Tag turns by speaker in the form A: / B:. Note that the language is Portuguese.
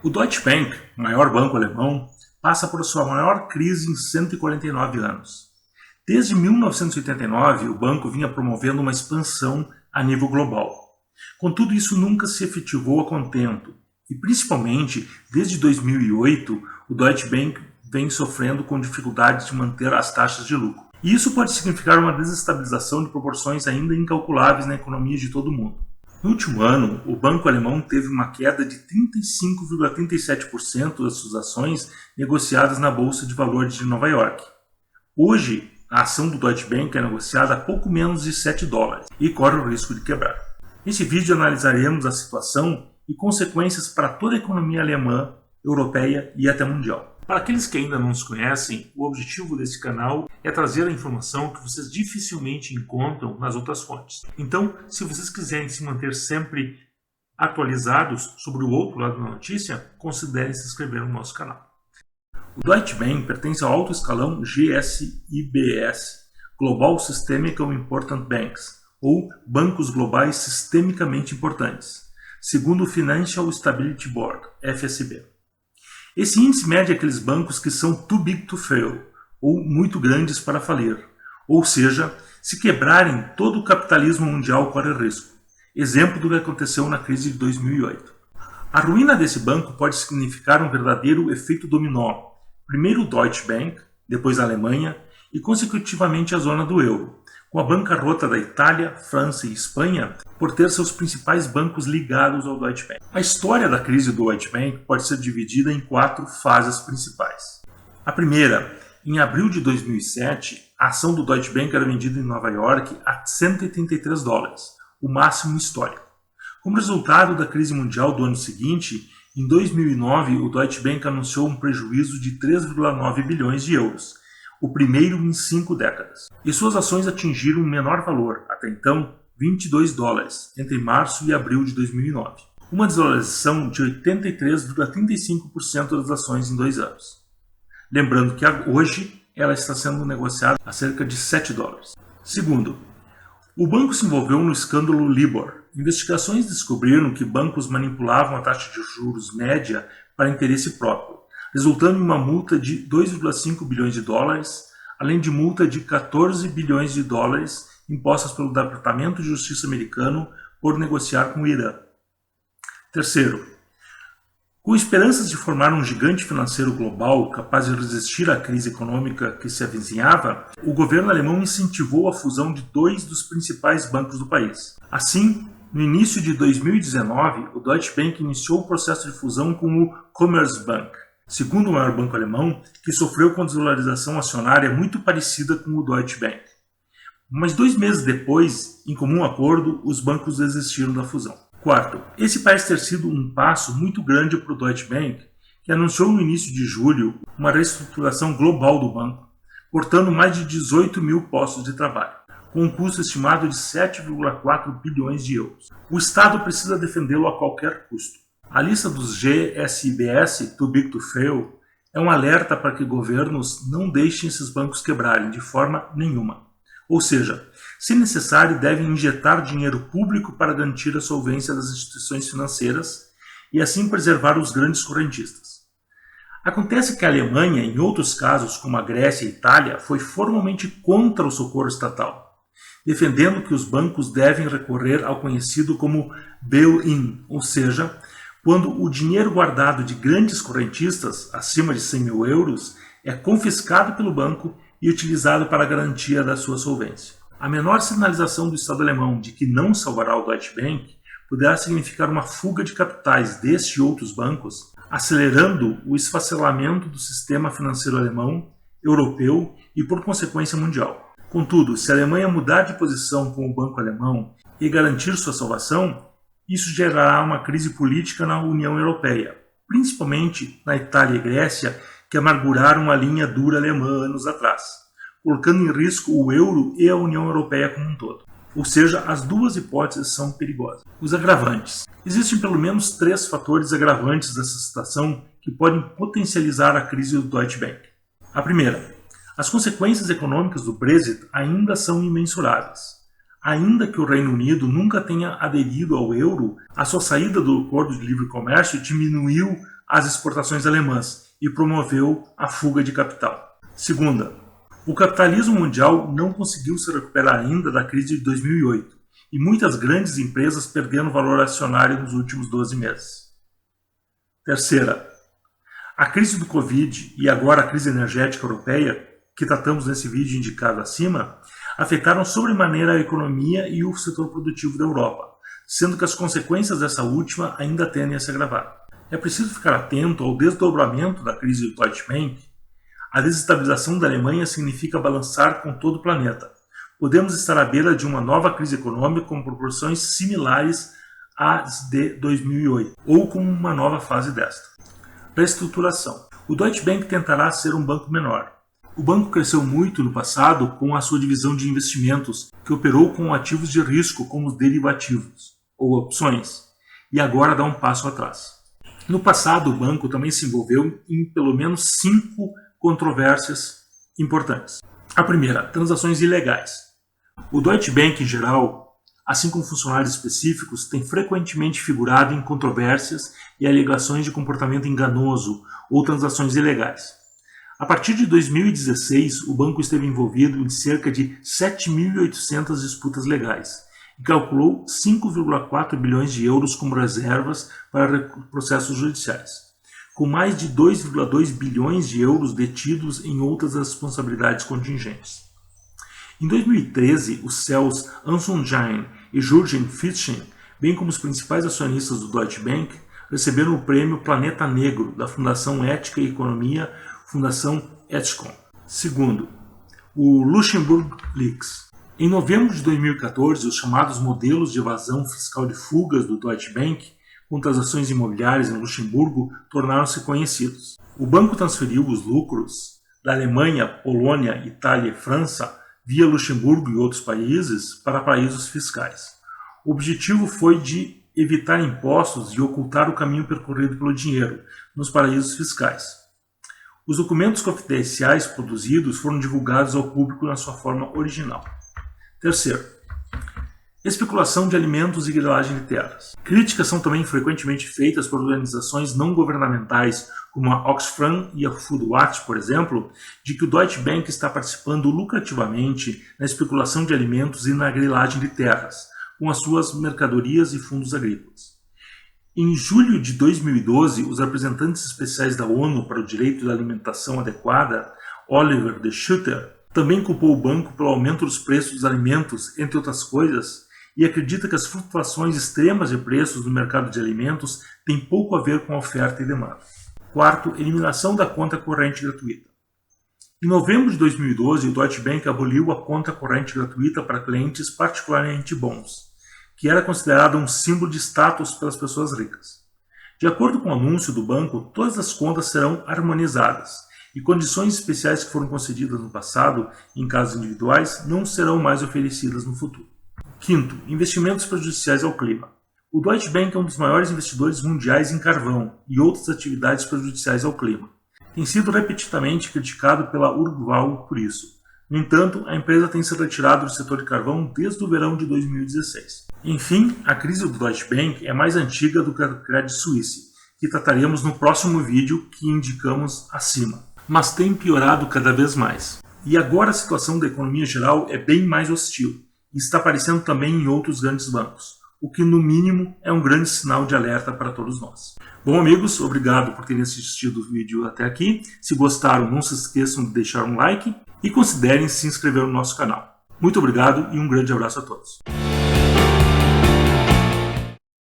A: O Deutsche Bank, o maior banco alemão, passa por sua maior crise em 149 anos. Desde 1989, o banco vinha promovendo uma expansão a nível global. Contudo, isso nunca se efetivou a contento, e principalmente desde 2008, o Deutsche Bank vem sofrendo com dificuldades de manter as taxas de lucro. E isso pode significar uma desestabilização de proporções ainda incalculáveis na economia de todo o mundo. No último ano, o banco alemão teve uma queda de 35,37% das suas ações negociadas na Bolsa de Valores de Nova York. Hoje, a ação do Deutsche Bank é negociada a pouco menos de $7 e corre o risco de quebrar. Neste vídeo analisaremos a situação e consequências para toda a economia alemã, europeia e até mundial. Para aqueles que ainda não nos conhecem, o objetivo desse canal é trazer a informação que vocês dificilmente encontram nas outras fontes. Então, se vocês quiserem se manter sempre atualizados sobre o outro lado da notícia, considerem se inscrever no nosso canal. O Deutsche Bank pertence ao alto escalão GSIBS, Global Systemical Important Banks, ou Bancos Globais Sistemicamente Importantes, segundo o Financial Stability Board, FSB. Esse índice mede aqueles bancos que são too big to fail, ou muito grandes para falir, ou seja, se quebrarem, todo o capitalismo mundial corre risco, exemplo do que aconteceu na crise de 2008. A ruína desse banco pode significar um verdadeiro efeito dominó, primeiro o Deutsche Bank, depois a Alemanha e consecutivamente a zona do euro, com a bancarrota da Itália, França e Espanha por ter seus principais bancos ligados ao Deutsche Bank. A história da crise do Deutsche Bank pode ser dividida em 4 fases principais. A primeira, em abril de 2007, a ação do Deutsche Bank era vendida em Nova York a $183, o máximo histórico. Como resultado da crise mundial do ano seguinte, em 2009 o Deutsche Bank anunciou um prejuízo de 3,9 bilhões de euros, o primeiro em 5 décadas. E suas ações atingiram um menor valor, até então, $22, entre março e abril de 2009. Uma desvalorização de 83,35% das ações em 2 anos. Lembrando que hoje ela está sendo negociada a cerca de $7. Segundo, o banco se envolveu no escândalo Libor. Investigações descobriram que bancos manipulavam a taxa de juros média para interesse próprio, resultando em uma multa de 2,5 bilhões de dólares, além de multa de 14 bilhões de dólares impostas pelo Departamento de Justiça americano por negociar com o Irã. Terceiro, com esperanças de formar um gigante financeiro global capaz de resistir à crise econômica que se avizinhava, o governo alemão incentivou a fusão de 2 dos principais bancos do país. Assim, no início de 2019, o Deutsche Bank iniciou o processo de fusão com o Commerzbank, segundo o maior banco alemão, que sofreu com desvalorização acionária muito parecida com o Deutsche Bank. Mas 2 meses depois, em comum acordo, os bancos desistiram da fusão. Quarto, esse parece ter sido um passo muito grande para o Deutsche Bank, que anunciou no início de julho uma reestruturação global do banco, cortando mais de 18 mil postos de trabalho, com um custo estimado de 7,4 bilhões de euros. O Estado precisa defendê-lo a qualquer custo. A lista dos GSIBS, Too Big to Fail, é um alerta para que governos não deixem esses bancos quebrarem de forma nenhuma. Ou seja, se necessário, devem injetar dinheiro público para garantir a solvência das instituições financeiras e assim preservar os grandes correntistas. Acontece que a Alemanha, em outros casos como a Grécia e a Itália, foi formalmente contra o socorro estatal, defendendo que os bancos devem recorrer ao conhecido como bail-in, ou seja, quando o dinheiro guardado de grandes correntistas, acima de 100 mil euros, é confiscado pelo banco e utilizado para a garantia da sua solvência. A menor sinalização do Estado alemão de que não salvará o Deutsche Bank poderá significar uma fuga de capitais deste e outros bancos, acelerando o esfacelamento do sistema financeiro alemão, europeu e, por consequência, mundial. Contudo, se a Alemanha mudar de posição com o banco alemão e garantir sua salvação, isso gerará uma crise política na União Europeia, principalmente na Itália e Grécia, que amarguraram a linha dura alemã anos atrás, colocando em risco o euro e a União Europeia como um todo. Ou seja, as duas hipóteses são perigosas. Os agravantes. Existem pelo menos 3 fatores agravantes dessa situação que podem potencializar a crise do Deutsche Bank. A primeira, as consequências econômicas do Brexit ainda são imensuráveis. Ainda que o Reino Unido nunca tenha aderido ao euro, a sua saída do acordo de livre comércio diminuiu as exportações alemãs e promoveu a fuga de capital. Segunda, o capitalismo mundial não conseguiu se recuperar ainda da crise de 2008 e muitas grandes empresas perderam valor acionário nos últimos 12 meses. Terceira, a crise do Covid e agora a crise energética europeia, que tratamos nesse vídeo indicado acima, afetaram sobremaneira a economia e o setor produtivo da Europa, sendo que as consequências dessa última ainda tendem a se agravar. É preciso ficar atento ao desdobramento da crise do Deutsche Bank. A desestabilização da Alemanha significa balançar com todo o planeta. Podemos estar à beira de uma nova crise econômica com proporções similares às de 2008, ou com uma nova fase desta. Reestruturação. O Deutsche Bank tentará ser um banco menor. O banco cresceu muito no passado com a sua divisão de investimentos, que operou com ativos de risco como os derivativos, ou opções, e agora dá um passo atrás. No passado, o banco também se envolveu em pelo menos 5 controvérsias importantes. A primeira, transações ilegais. O Deutsche Bank, em geral, assim como funcionários específicos, tem frequentemente figurado em controvérsias e alegações de comportamento enganoso ou transações ilegais. A partir de 2016, o banco esteve envolvido em cerca de 7.800 disputas legais e calculou 5,4 bilhões de euros como reservas para processos judiciais, com mais de 2,2 bilhões de euros detidos em outras responsabilidades contingentes. Em 2013, os céus Anson Jain e Jürgen Fitschen, bem como os principais acionistas do Deutsche Bank, receberam o prêmio Planeta Negro da Fundação Ética e Economia, Fundação Ethicon. Segundo, o Luxembourg Leaks. Em novembro de 2014, os chamados modelos de evasão fiscal de fugas do Deutsche Bank, com transações imobiliárias em Luxemburgo, tornaram-se conhecidos. O banco transferiu os lucros da Alemanha, Polônia, Itália e França via Luxemburgo e outros países para paraísos fiscais. O objetivo foi de evitar impostos e ocultar o caminho percorrido pelo dinheiro nos paraísos fiscais. Os documentos confidenciais produzidos foram divulgados ao público na sua forma original. Terceiro, especulação de alimentos e grilagem de terras. Críticas são também frequentemente feitas por organizações não governamentais, como a Oxfam e a Foodwatch, por exemplo, de que o Deutsche Bank está participando lucrativamente na especulação de alimentos e na grilagem de terras, com as suas mercadorias e fundos agrícolas. Em julho de 2012, os representantes especiais da ONU para o Direito da Alimentação Adequada, Oliver de Schutter, também culpou o banco pelo aumento dos preços dos alimentos, entre outras coisas, e acredita que as flutuações extremas de preços no mercado de alimentos têm pouco a ver com a oferta e demanda. Quarto, eliminação da conta corrente gratuita. Em novembro de 2012, o Deutsche Bank aboliu a conta corrente gratuita para clientes particularmente bons, que era considerada um símbolo de status pelas pessoas ricas. De acordo com o anúncio do banco, todas as contas serão harmonizadas e condições especiais que foram concedidas no passado, em casos individuais, não serão mais oferecidas no futuro. Quinto, investimentos prejudiciais ao clima. O Deutsche Bank é um dos maiores investidores mundiais em carvão e outras atividades prejudiciais ao clima. Tem sido repetidamente criticado pela Urval por isso. No entanto, a empresa tem se retirado do setor de carvão desde o verão de 2016. Enfim, a crise do Deutsche Bank é mais antiga do que a Credit Suisse, que trataremos no próximo vídeo que indicamos acima, mas tem piorado cada vez mais. E agora a situação da economia geral é bem mais hostil, e está aparecendo também em outros grandes bancos, o que no mínimo é um grande sinal de alerta para todos nós. Bom amigos, obrigado por terem assistido o vídeo até aqui. Se gostaram, não se esqueçam de deixar um like e considerem se inscrever no nosso canal. Muito obrigado e um grande abraço a todos.